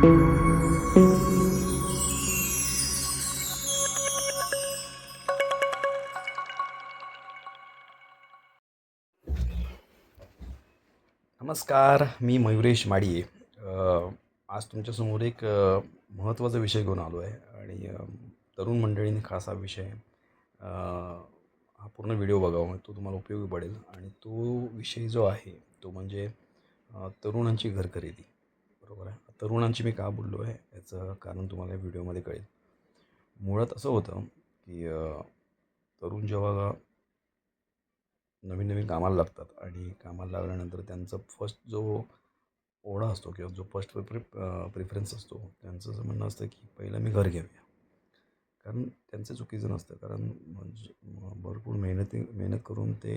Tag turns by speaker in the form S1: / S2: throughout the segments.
S1: नमस्कार, मी मयुरेश माडिये. आज तुमच्यासमोर एक महत्त्वाचा विषय घेऊन आलो आहे आणि तरुण मंडळींनी खास हा विषय हा पूर्ण व्हिडिओ बघावा, म्हणजे तो तुम्हाला उपयोगी पडेल. आणि तो विषय जो आहे तो म्हणजे तरुणांची घर खरेदी. बरोबर आहे. तरुणांची मी का बोललो आहे याचं कारण तुम्हाला या व्हिडिओमध्ये कळेल. मुळात असं होतं की तरुण जेव्हा नवीन नवीन कामाला लागतात आणि कामाला लागल्यानंतर त्यांचा फर्स्ट जो ओढा असतो किंवा जो फर्स्ट प्रिफरन्स असतो, त्यांचं असं म्हणणं असतं की पहिलं मी घर घेऊया. कारण त्यांचं चुकीचं नसतं, कारण म्हणजे भरपूर मेहनत करून ते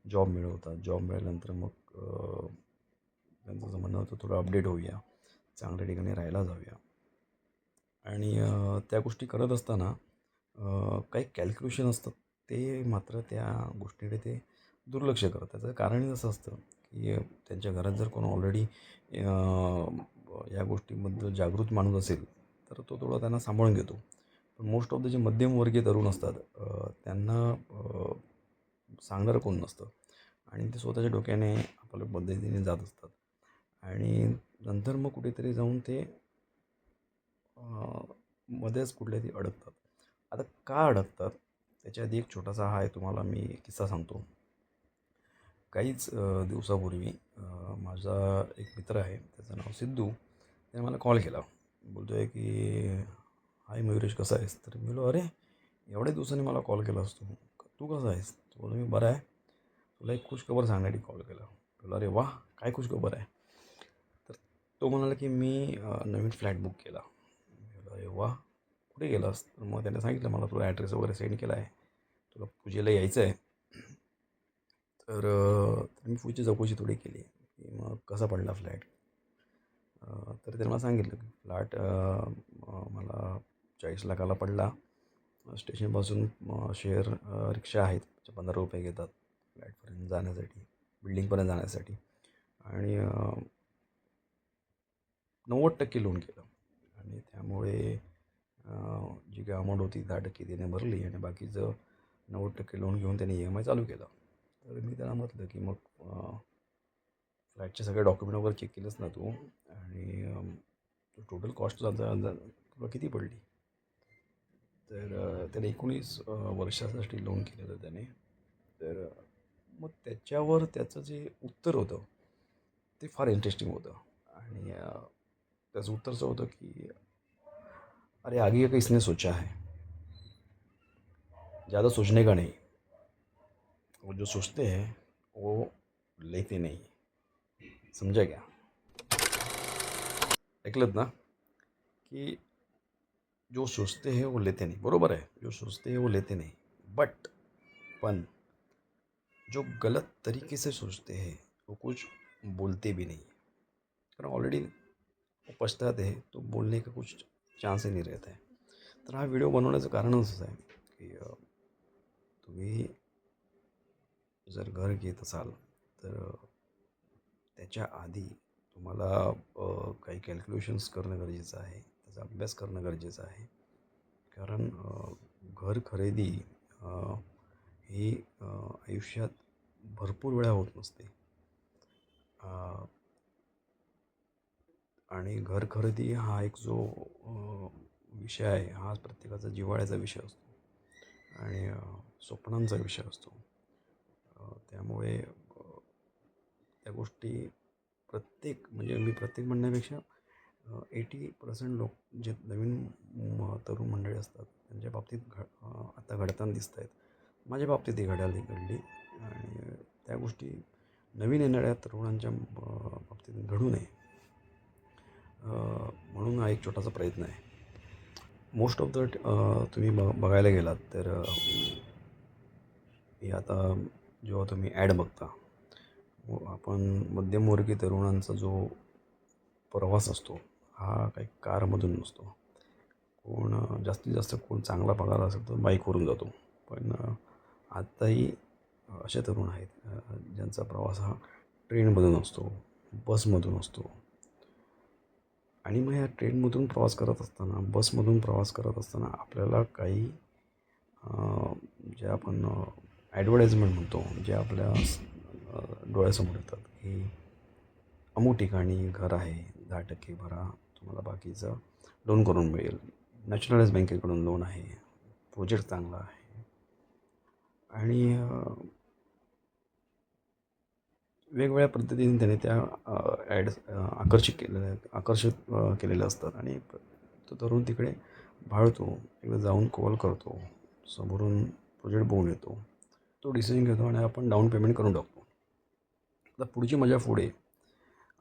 S1: जॉब मिळवतात. जॉब मिळाल्यानंतर मग त्यांचं असं म्हणणं होतं थोडं अपडेट होऊया, चांगल्या ठिकाणी राहायला जाऊया. आणि त्या गोष्टी करत असताना काही कॅल्क्युलेशन असतं, ते मात्र त्या गोष्टीकडे ते दुर्लक्ष करतात. त्याचं कारणही असं असतं की त्यांच्या घरात जर कोण ऑलरेडी या गोष्टीबद्दल जागृत माणूस असेल तर तो थोडा त्यांना सांभाळून घेतो. पण मोस्ट ऑफ द जे मध्यमवर्गीय तरुण असतात त्यांना सांगणारं कोण नसतं आणि ते स्वतःच्या डोक्याने आपल्या पद्धतीने जात असतात आणि नंतर मग कुठेतरी जाऊन ते मध्येच कुठल्यातरी अडकतात. आता का अडकतात त्याच्या आधी एक छोटासा हा आहे तुम्हाला मी किस्सा सांगतो. काहीच दिवसापूर्वी माझा एक मित्र आहे, त्याचं नाव सिद्धू. त्याने मला कॉल केला. बोलतो आहे की हाय मयुरेश, कसा आहेस? तर मी बोललो, अरे एवढ्या दिवसांनी मला कॉल केला असतो, तू कसा आहेस? तो बोललो, मी बरा आहे, तुला एक खुशखबर सांगण्यासाठी कॉल केला. बोलला, अरे वा, काय खुशखबर आहे? तर तो म्हणाला की मी नवीन फ्लॅट बुक केला. मी बोललो, अरे वा, कुठे गेलास? तर मग त्याने सांगितलं, मला तुला ॲड्रेस वगैरे सेंड केला आहे, तुला पूजेला यायचं आहे. तर मी पुढची चौकशी थोडी केली की मग कसा पडला फ्लॅट. तर त्याने मला सांगितलं की फ्लॅट मला 40 लाखाला पडला. स्टेशनपासून शेअर रिक्षा आहेत, 15 रुपये घेतात फ्लॅटपर्यंत जाण्यासाठी, बिल्डिंगपर्यंत जाण्यासाठी. आणि 90% लोन केलं आणि त्यामुळे जी काही अमाऊंट होती 10% त्याने भरली आणि बाकीचं 90% लोन घेऊन त्याने EMI चालू केला. तर मी त्याला म्हटलं की मग फ्लॅटचे सगळे डॉक्युमेंट वगैरे चेक केलंस ना तू? आणि टोटल कॉस्ट तुला किती पडली? तर त्याने 19 वर्षासाठी लोन केलेलं त्याने. तर मग त्याच्यावर त्याचं जे उत्तर होतं ते फार इंटरेस्टिंग होतं. आणि त्याचं उत्तर असं होतं की अरे आगे का इसने सोचा है, ज़्यादा सोचने का नहीं, वो जो सोचते हैं वो लेते नहीं. समजा क्या? ऐकलत ना? की जो सोचते हैं वो लेते नहीं. बरोबर आहे, जो सोचते हैं वो लेते नहीं. बट पण जो गलत तरीके से सोचते हैं वो कुछ बोलते भी नहीं. कारण ऑलरेडी वो पछताते हैं तो बोलने का कुछ चान्स ही नहीं रहता है. तर हा व्हिडिओ बनवण्याचं कारणच असं आहे की तुम्ही जर घर घेत असाल तर त्याच्या आधी तुम्हाला काही कॅल्क्युलेशन्स करणं गरजेचं आहे, त्याचा अभ्यास करणं गरजेचं आहे. कारण घर खरेदी ही आयुष्यात भरपूर वेळा होत नसते. आणि घर खरेदी हा एक जो विषय आहे हा प्रत्येकाचा जिव्हाळ्याचा विषय असतो आणि स्वप्नांचा विषय असतो. त्यामुळे त्या गोष्टी म्हणजे मी प्रत्येक म्हणण्यापेक्षा 80% लोक जे नवीन तरुण मंडळी असतात त्यांच्या बाबतीत आता घडताना दिसत आहेत. माझ्या बाबतीत ही घडली आणि त्या गोष्टी नवीन येणाऱ्या तरुणांच्या बाबतीत घडू नये म्हणून हा एक छोटासा प्रयत्न आहे. मोस्ट ऑफ द तुम्ही बघायला गेलात तर हे आता जेव्हा तुम्ही ॲड बघता, आपण मध्यमवर्गीय तरुणांचा जो प्रवास असतो हा काही कारमधून नसतो. कोण जास्तीत जास्त कोण चांगला पगार असेल तर बाईकवरून जातो. पण आत्ताही असे तरुण आहेत ज्यांचा प्रवास हा ट्रेनमधून असतो, बसमधून असतो. आणि मग ह्या ट्रेनमधून प्रवास करत असताना, बसमधून प्रवास करत असताना आपल्याला काही जे आपण ॲडव्हर्टाईजमेंट म्हणतो, जे आपल्या डोळ्यासमोर येतात की अमुक ठिकाणी घर आहे, 10% भरा, तुम्हाला बाकीचं लोन करून मिळेल, नॅशनलाइज बँकेकडून लोन आहे, प्रोजेक्ट चांगला आहे. आणि वेगवेगळ्या पद्धतीने त्याने त्या ॲड्स आकर्षित केलेल्या असतात. आणि तो तरुण तिकडे भाळतो, एकदा जाऊन कॉल करतो, समोरून प्रोजेक्ट बघून येतो, तो डिसिजन घेतो आणि आपण डाऊन पेमेंट करून टाकतो. आता पुढची मजा पुढे.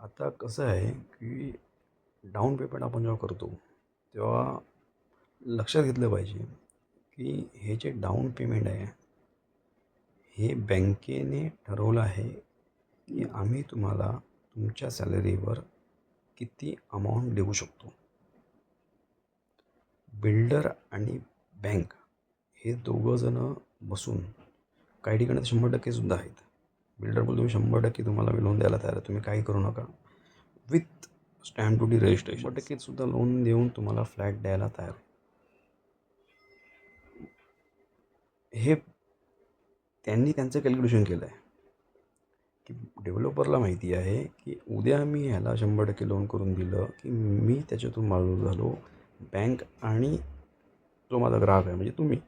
S1: आता कसं आहे की डाऊन पेमेंट आपण जेव्हा करतो तेव्हा लक्षात घेतलं पाहिजे की हे जे डाऊन पेमेंट आहे हे बँकेने ठरवलं आहे की आम्ही तुम्हाला तुमच्या सॅलरीवर किती अमाऊंट देऊ शकतो. बिल्डर आणि बँक हे दोघंजणं बसून काही ठिकाणी 100% सुद्धा आहेत. बिल्डर बोलतो मी 100% तुम्हाला लोन द्यायला तयार आहे, तुम्ही काही करू नका, विथ स्टॅम्प ड्युटी रजिस्ट्रेशन 100% सुद्धा लोन देऊन तुम्हाला फ्लॅट द्यायला तयार आहे. हे त्यांनी त्यांचं कॅल्क्युलेशन केलं आहे की डेव्हलपरला माहिती आहे की उद्या मी ह्याला 100% लोन करून दिलं की मी त्याच्यातून मालूम झालो, बँक आणि जो माझा ग्राहक आहे म्हणजे तुम्ही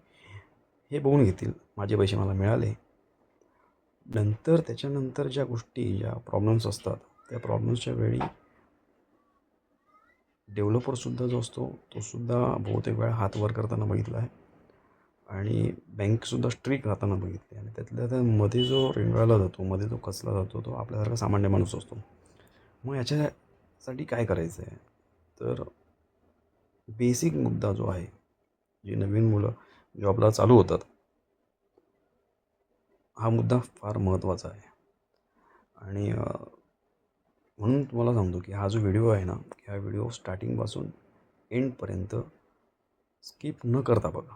S1: हे बघून घेतील, माझे पैसे मला मिळाले. नंतर त्याच्यानंतर ज्या गोष्टी, ज्या प्रॉब्लेम्स असतात, त्या प्रॉब्लेम्सच्या वेळी डेव्हलपरसुद्धा जो असतो तोसुद्धा बहुतेक वेळा हात वर करताना बघितला आहे आणि बँकसुद्धा स्ट्रिक्ट राहताना बघितले. आणि त्यातल्या त्या मध्ये जो रेंगाळला जातो, मध्ये जो कसला जातो, तो आपल्यासारखा सामान्य माणूस असतो. मग याच्यासाठी काय करायचं आहे, तर बेसिक मुद्दा जो आहे, जे नवीन मुलं जॉबला चालू होतात, हा मुद्दा फार महत्त्वाचा आहे. आणि म्हणून तुम्हाला सांगतो की हा जो व्हिडिओ आहे ना, हा व्हिडिओ स्टार्टिंगपासून एंडपर्यंत स्किप न करता बघा.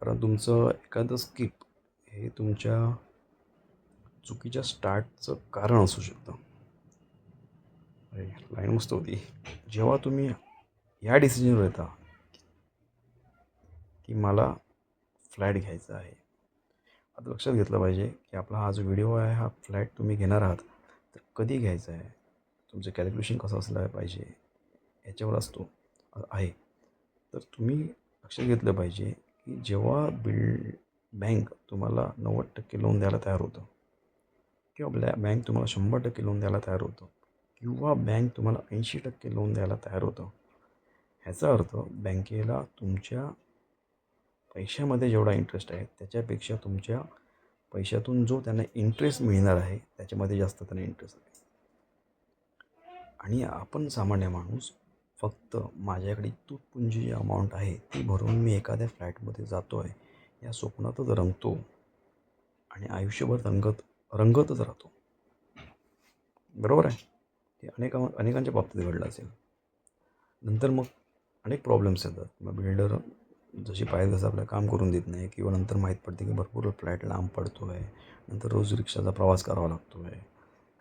S1: कारण तुमचं एखादं स्किप हे तुमच्या चुकीच्या स्टार्टचं कारण असू शकतं. अरे लाईन मस्त होती. जेव्हा तुम्ही ह्या डिसिजनवर येता की मला फ्लॅट घ्यायचा आहे, आता लक्षात घेतलं पाहिजे की आपला हा जो व्हिडिओ आहे, हा फ्लॅट तुम्ही घेणार आहात तर कधी घ्यायचा आहे, तुमचं कॅल्क्युलेशन कसं असलं पाहिजे याच्यावर असतो आहे. तर तुम्ही लक्षात घेतलं पाहिजे की जेव्हा बँक तुम्हाला 90% लोन द्यायला तयार होतं किंवा बँक तुम्हाला 100% लोन द्यायला तयार होतं किंवा बँक तुम्हाला 80% लोन द्यायला तयार होतं, ह्याचा अर्थ बँकेला तुमच्या पैशामध्ये जेवढा इंटरेस्ट आहे त्याच्यापेक्षा तुमच्या पैशातून जो त्यांना इंटरेस्ट मिळणार आहे त्याच्यामध्ये जास्त त्यांना इंटरेस्ट आहे. आणि आपण सामान्य माणूस फक्त माझ्याकडे तुटपुंजी जी अमाऊंट आहे ती भरून मी एखाद्या फ्लॅटमध्ये जातो आहे या स्वप्नातच रंगतो आणि आयुष्यभर रंगतच राहतो. बरोबर आहे. हे अनेकांच्या बाबतीत घडलं असेल. नंतर मग अनेक प्रॉब्लेम्स येतात. मग बिल्डर जशी पाहिजे तसं आपलं काम करून देत नाही किंवा नंतर माहीत पडते की भरपूर फ्लॅट लांब पडतो आहे, नंतर रोज रिक्षाचा प्रवास करावा लागतो आहे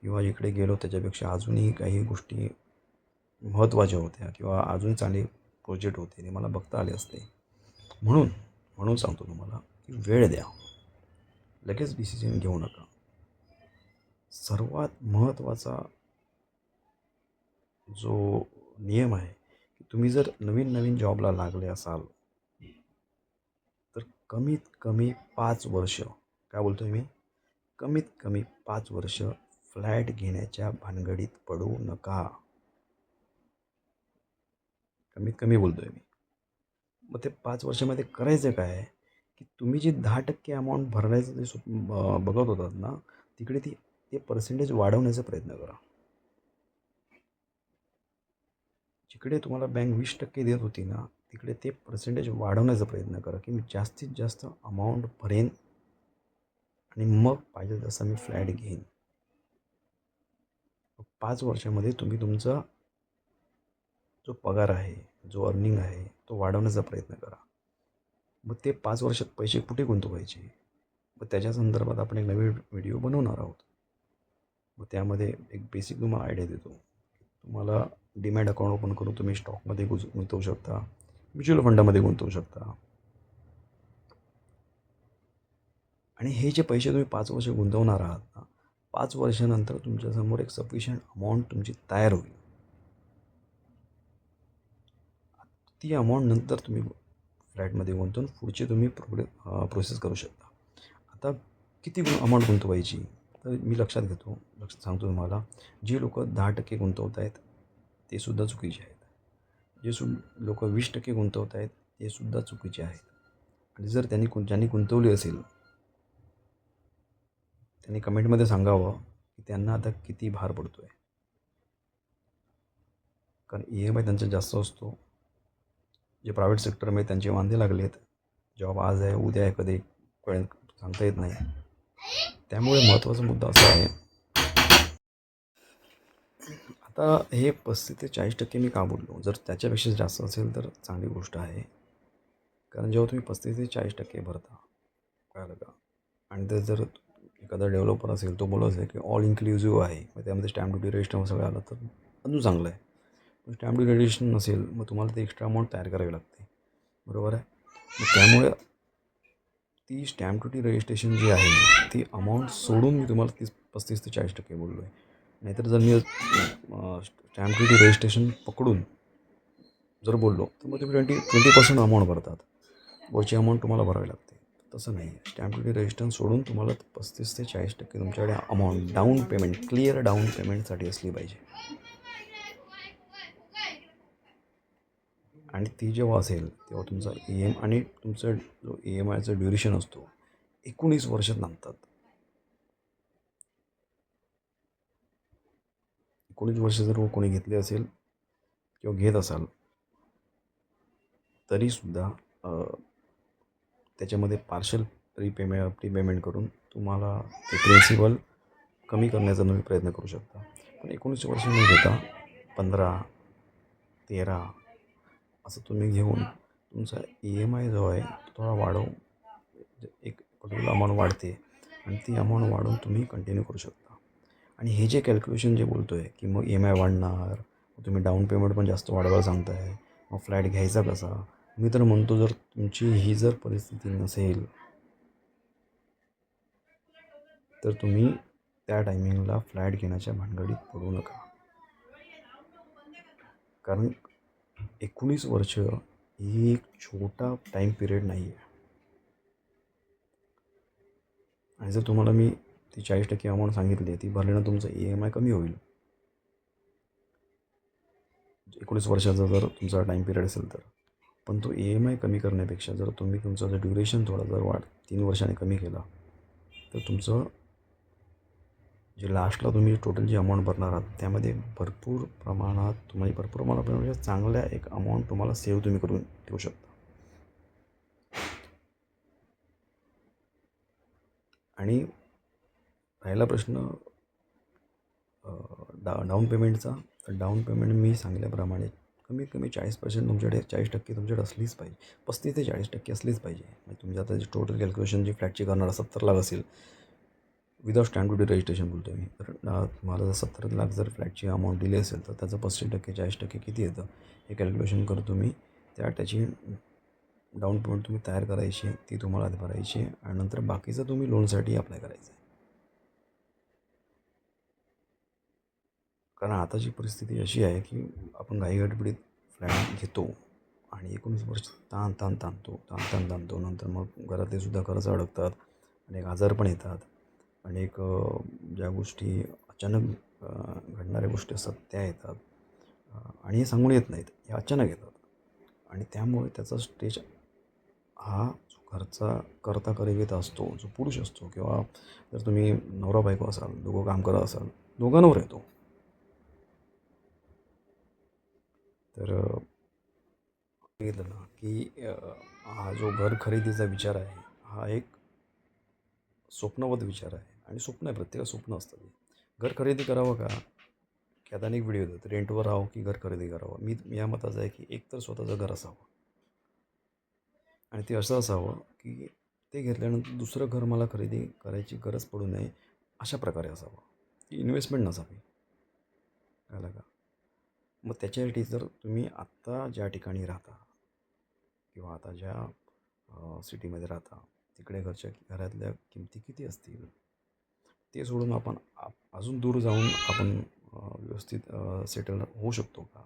S1: किंवा इकडे गेलो त्याच्यापेक्षा अजूनही काही गोष्टी महत्त्वाच्या होत्या किंवा अजून चांगले प्रोजेक्ट होते ते मला बघता आले असते. म्हणून सांगतो तुम्हाला की वेळ द्या, लगेच डिसिजन घेऊ नका. सर्वात महत्त्वाचा जो नियम आहे की तुम्ही जर नवीन जॉबला लागले असाल तर कमीत कमी 5 वर्ष, काय बोलतो आहे मी, कमीत कमी 5 वर्ष फ्लॅट घेण्याच्या भानगडीत पडू नका. कमीत कमी बोलतो आहे मी. मग ते 5 वर्षामध्ये करायचं काय आहे की तुम्ही जी 10% अमाऊंट भरायचं जे बघत होतात ना, तिकडे ते पर्सेंटेज वाढवण्याचा प्रयत्न करा. जिकडे तुम्हाला बँक 20% देत होती ना, तिकडे ते पर्सेंटेज वाढवण्याचा प्रयत्न करा की मी जास्तीत जास्त अमाऊंट भरेन आणि मग पाहिजे तसा मी फ्लॅट घेईन. 5 वर्षामध्ये तुम्ही तुमचा जो पगार आहे, जो अर्निंग आहे, तो वाढवण्याचा प्रयत्न करा. मग ते 5 वर्षात पैसे कुठे गुंतवायचे, मग त्याच्या संदर्भात आपण एक नवीन व्हिडिओ बनवणार आहोत. मग त्यामध्ये एक बेसिक तुम्हाला आयडिया देतो. तुम्हाला डीमॅट अकाउंट ओपन करून तुम्ही स्टॉकमध्ये गुंतवू शकता, म्युच्युअल फंडामध्ये गुंतवू शकता. आणि हे जे पैसे तुम्ही 5 वर्ष गुंतवणार आहात ना, 5 वर्षानंतर तुमच्यासमोर एक सफिशियंट अमाऊंट तुमची तयार होईल. ती अमाऊंट नंतर तुम्ही फ्लॅटमध्ये गुंतवून पुढचे तुम्ही प्रोसेस करू शकता. आता किती अमाऊंट गुंतवायची तर मी लक्षात घेतो, लक्षात सांगतो तुम्हाला. जी लोकं 10% गुंतवत आहेत ते सुद्धा चुकीचे आहेत. लोकं 20% गुंतवत आहेत ते सुद्धा चुकीचे आहेत. आणि जर ज्यांनी गुंतवली असेल त्यांनी कमेंटमध्ये सांगावं की त्यांना आता किती भार पडतो आहे. कारण EMI त्यांचा जास्त असतो. जे प्रायव्हेट सेक्टरमध्ये त्यांचे वांदे लागलेत. जॉब आज आहे, उद्या आहे, कधी कळेल सांगता येत नाही. त्यामुळे महत्त्वाचा मुद्दा असा आहे, आता हे 35 ते 40% मी का बोललो? जर त्याच्यापेक्षा जास्त असेल तर चांगली गोष्ट आहे. कारण जेव्हा तुम्ही 35 ते 40% भरता, कळलं का? आणि ते जर एखादा डेव्हलपर असेल, तो बोलत असेल की ऑल इन्क्लुझिव्ह आहे, मग त्यामध्ये स्टॅम्प ड्युटी रजिस्टर सगळं आलं तर अजून चांगलं आहे. पण स्टॅम्प ड्युटी रजिस्ट्रेशन नसेल, मग तुम्हाला ते एक्स्ट्रा अमाऊंट तयार करावी लागते. बरोबर आहे? मग त्यामुळे ती स्टॅम्प ड्युटी रजिस्ट्रेशन जी आहे ती अमाऊंट सोडून मी तुम्हाला 35 ते 40% बोललो आहे. नाहीतर जर मी स्टॅम्प ड्युटी रजिस्ट्रेशन पकडून जर बोललो तर मग तुम्ही 20% अमाऊंट भरतात. वरची अमाऊंट तुम्हाला भरावी लागते. तसं नाही. स्टॅम्प ड्युटी रजिस्ट्रेशन सोडून तुम्हाला 35 ते 40% तुमच्याकडे amount down payment, clear down पेमेंटसाठी असली पाहिजे. आणि ती जेव्हा असेल तेव्हा तुमचा आणि तुमचं जो EMIचा ड्युरेशन असतो 19 वर्ष थांबतात. 19 वर्ष जर कोणी घेतले असेल किंवा घेत असाल तरीसुद्धा त्याच्यामध्ये पार्शल प्रीपेमेंट करून तुम्हाला ते प्रिन्सिपल कमी करण्याचा तुम्ही प्रयत्न करू शकता. पण 19 वर्ष न घेता 15, 13 असं तुम्ही घेऊन तुमचा EMI जो आहे तो थोडा एक पर्टिक्युलर अमाऊंट वाढते आणि ती अमाऊंट वाढवून तुम्ही कंटिन्यू करू शकता. आणि हे जे कॅल्क्युलेशन जे बोलतो आहे की मग EMI वाढणार, तुम्ही डाऊन पेमेंट पण जास्त वाढवायला सांगताय, मग फ्लॅट घ्यायचा कसा? मी तर म्हणतो जर तुमची ही जर परिस्थिती नसेल तर तुम्ही त्या टायमिंगला फ्लॅट घेण्याच्या भानगडीत पडू नका. कारण 19 वर्ष ही एक छोटा टाईम पिरियड नाही आहे. आणि जर तुम्हाला मी ती 40% अमाऊंट सांगितली ती भरल्यानं तुमचं EMI कमी होईल. 19 वर्षाचा जर तुमचा टाईम पिरियड असेल तर. पण तो EMI कमी करण्यापेक्षा जर तुम्ही तुमचं जर ड्युरेशन थोडा जर 3 वर्षाने कमी केला तर तुमचं जे लास्टला तुम्ही टोटल जी अमाऊंट भरणार आहात त्यामध्ये भरपूर प्रमाणात म्हणजे चांगल्या एक अमाऊंट तुम्हाला सेव्ह तुम्ही करून ठेवू शकता. आणि राहिला प्रश्न डाऊन पेमेंटचा, तर डाऊन पेमेंट मी सांगितल्याप्रमाणे कमीत कमी 40% तुमच्याकडे 40% तुमच्याकडे असलीच पाहिजे. 35 ते 40% असलीच पाहिजे. म्हणजे तुमची आता जी टोटल कॅल्क्युलेशन जी फ्लॅटची करणार 70 लाख असेल विदाउट स्टॅम्प ड्युटी रजिस्ट्रेशन बोलतो मी, तर तुम्हाला जर 70 लाख जर फ्लॅटची अमाऊंट दिली असेल तर त्याचं 35% 40% किती येतं हे कॅल्क्युलेशन करतो मी. त्याची डाऊन पेमेंट तुम्ही तयार करायची, ती तुम्हाला आधी भरायची आणि नंतर बाकीचं तुम्ही लोनसाठी अप्लाय करायचं आहे. कारण आताची परिस्थिती अशी आहे की आपण घाईगडबडीत फ्लॅट घेतो आणि 19 वर्ष ताणतो. नंतर मग घरातले सुद्धा खर्च अडकतात, अनेक आजार पण येतात, अनेक ज्या गोष्टी अचानक घडणाऱ्या गोष्टी असतात त्या येतात. आणि हे सांगून येत नाहीत, हे अचानक येतात. आणि त्यामुळे त्याचा स्टेज हा जो करता करविता असतो, जो पुरुष असतो किंवा जर तुम्ही नवरा बायको असाल, दोघं काम करत असाल, दोघांवर येतो. तर बघितलं ना की हा जो घर खरेदीचा विचार आहे हा एक स्वप्नवत विचार आहे. आणि स्वप्न आहे, प्रत्येक स्वप्न असतं ते. घर खरेदी करावं का? की आता अनेक व्हिडिओ येतात, रेंटवर राहावं की घर खरेदी करावं. मी या मताचा आहे की एक तर स्वतःचं घर असावं आणि ते असं असावं की ते घेतल्यानंतर दुसरं घर मला खरेदी करायची गरज पडू नये अशा प्रकारे असावं. ती इन्व्हेस्टमेंट नसावी. कळलं का? मग त्याच्यासाठी जर तुम्ही आत्ता ज्या ठिकाणी राहता किंवा आता ज्या सिटीमध्ये राहता तिकडे घरातल्या किमती किती असतील ते सोडून आपण अजून दूर जाऊन आपण व्यवस्थित सेटल होऊ शकतो का,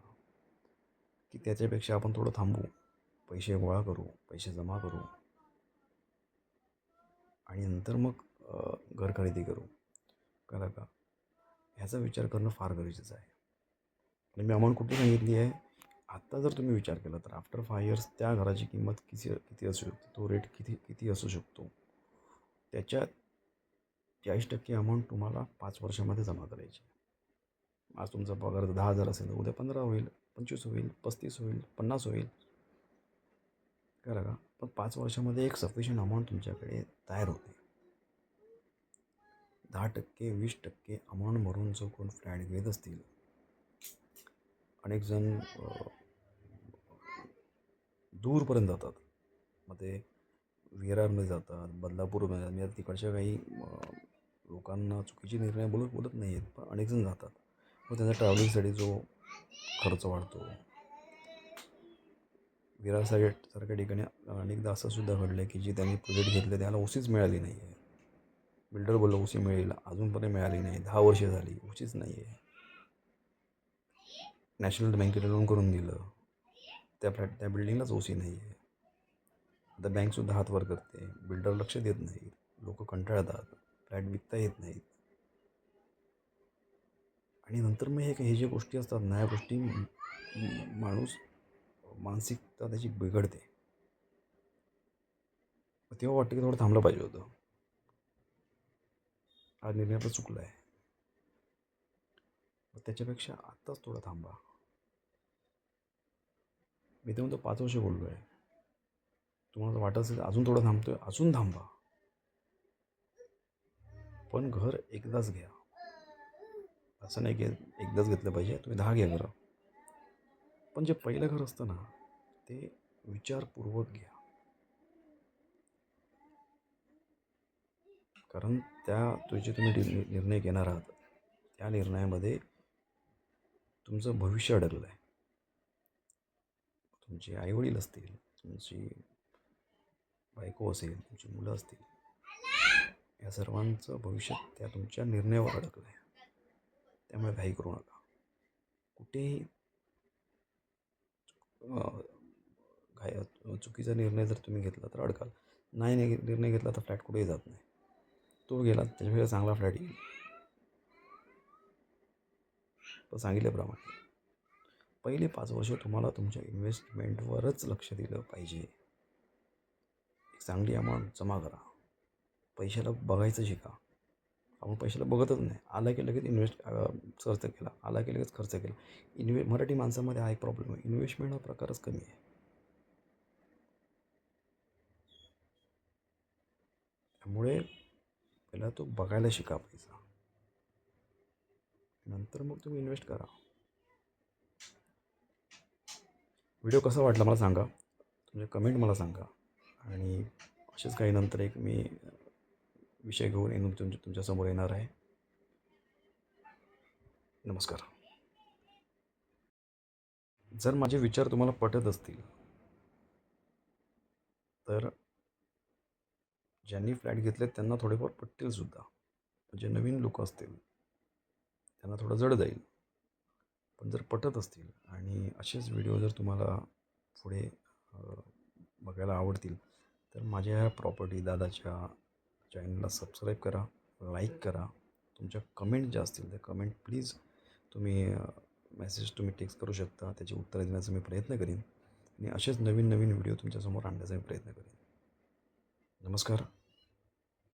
S1: की त्याच्यापेक्षा आपण थोडं थांबू, पैसे गोळा करू, पैसे जमा करू आणि नंतर मग घर खरेदी करू करा का, ह्याचा विचार करणं फार गरजेचं आहे. आणि मी अमाऊंट कुठे सांगितली आहे, आत्ता जर तुम्ही विचार केला तर आफ्टर 5 इयर्स त्या घराची किंमत किती किती असू शकते, तो रेट किती किती असू शकतो, त्याच्यात 40% अमाऊंट तुम्हाला 5 वर्षामध्ये जमा करायची. आज तुमचा पगार 10,000 असेल तर उद्या 15 होईल, 25 होईल, 35 होईल, 50 होईल, करा का. पण 5 वर्षामध्ये एक सफिशियंट अमाऊंट तुमच्याकडे तयार होते. 10%, 20% अमाऊंट भरून जो कोण फ्लॅट घेत असतील, अनेक जण दूरपर्यंत जातात. मग ते विरारमध्ये जातात, बदलापूरमध्ये जातात. मी आता तिकडच्या काही लोकांना चुकीचे निर्णय बोलत नाही आहेत, पण अनेक जण जातात. मग त्यांचा ट्रॅव्हलिंगसाठी जो खर्च वाढतो. विरारसारख्या ठिकाणी अनेकदा असं सुद्धा घडलं आहे की जे त्यांनी प्रोजेक्ट घेतले त्याला ओसीच मिळाली नाही आहे. बिल्डर बोललो ओसी मिळेल, अजूनपर्यंत मिळाली नाही. 10 वर्ष झाली, ओसीच नाही आहे. नॅशनल बँकेने लोन करून दिलं, त्या बिल्डिंगलाच ओसी नाही आहे. आता बँकसुद्धा हात वर करते, बिल्डर लक्ष देत नाही, लोक कंटाळतात, फ्लॅट विकता येत नाहीत. आणि नंतर मग हे जे गोष्टी असतात ना, या गोष्टी मानसिकता त्याची बिघडते. तेव्हा वाटतं की थोडं थांबलं पाहिजे होतं, हा निर्णय तर चुकला आहे. त्याच्यापेक्षा आत्ताच थोडं थांबा. मी तर म्हणतो 5 वर्ष बोललो आहे. तुम्हाला वाटत असेल अजून थोडं थांबतोय, अजून थांबा. पण घर एकदाच घ्या. असं नाही की एकदाच घेतलं पाहिजे, तुम्ही 10 घ्या घरं. पण जे पहिलं घर असतं ना, ते विचारपूर्वक घ्या. कारण जे तुम्ही निर्णय घेणार आहात त्या निर्णयामध्ये तुमचं भविष्य अडकलं आहे. तुमचे आईवडील असतील, तुमची बायको असेल, तुमची मुलं असतील, या सर्वांचं भविष्य त्या तुमच्या निर्णयावर अडकलं आहे. त्यामुळे घाई करू नका. कुठेही चुकीचा निर्णय जर तुम्ही घेतला तर अडकाल. नाही निर्णय घेतला तर फ्लॅट कुठेही जात नाही. तो गेला त्याच्यापेक्षा चांगला फ्लॅट येईल. पण सांगितल्याप्रमाणे पहिले 5 वर्ष तुम्हाला तुमच्या इन्व्हेस्टमेंटवरच लक्ष दिलं पाहिजे. एक चांगली अमाऊंट जमा करा. पैशाला बघायचं शिका. आपण पैशाला बघतच नाही. आला की लगेच खर्च केला, आला की लगेच खर्च केला. मराठी माणसामध्ये हा एक प्रॉब्लेम आहे, इन्व्हेस्टमेंट हा प्रकारच कमी आहे. त्यामुळे पहिला तो बघायला शिका पैसा, नंतर मग तुम्ही इन्व्हेस्ट करा. व्हिडिओ कसा वाटला मला सांगा, तुमचे कमेंट मला सांगा. आणि असेच काही नंतर एक मी विषय घेऊन तुमच्यासमोर येणार आहे. नमस्कार. जर माझे विचार तुम्हाला पटत असतील तर ज्यांनी फ्लॅट घेतले त्यांना थोडेफार पटतील सुद्धा. जे नवीन लोक असतील त्यांना थोडं जड जाईल. पण जर पटत असतील आणि असेच व्हिडिओ जर तुम्हाला पुढे बघायला आवडतील तर माझ्या ह्या प्रॉपर्टी दादाच्या चॅनलला सबस्क्राईब करा, लाईक करा. तुमच्या कमेंट ज्या असतील त्या कमेंट प्लीज तुम्ही मेसेज टेक्स्ट करू शकता. त्याची उत्तरं देण्याचा मी प्रयत्न करीन आणि असेच नवीन व्हिडिओ तुमच्यासमोर आणण्याचा मी प्रयत्न करीन. नमस्कार.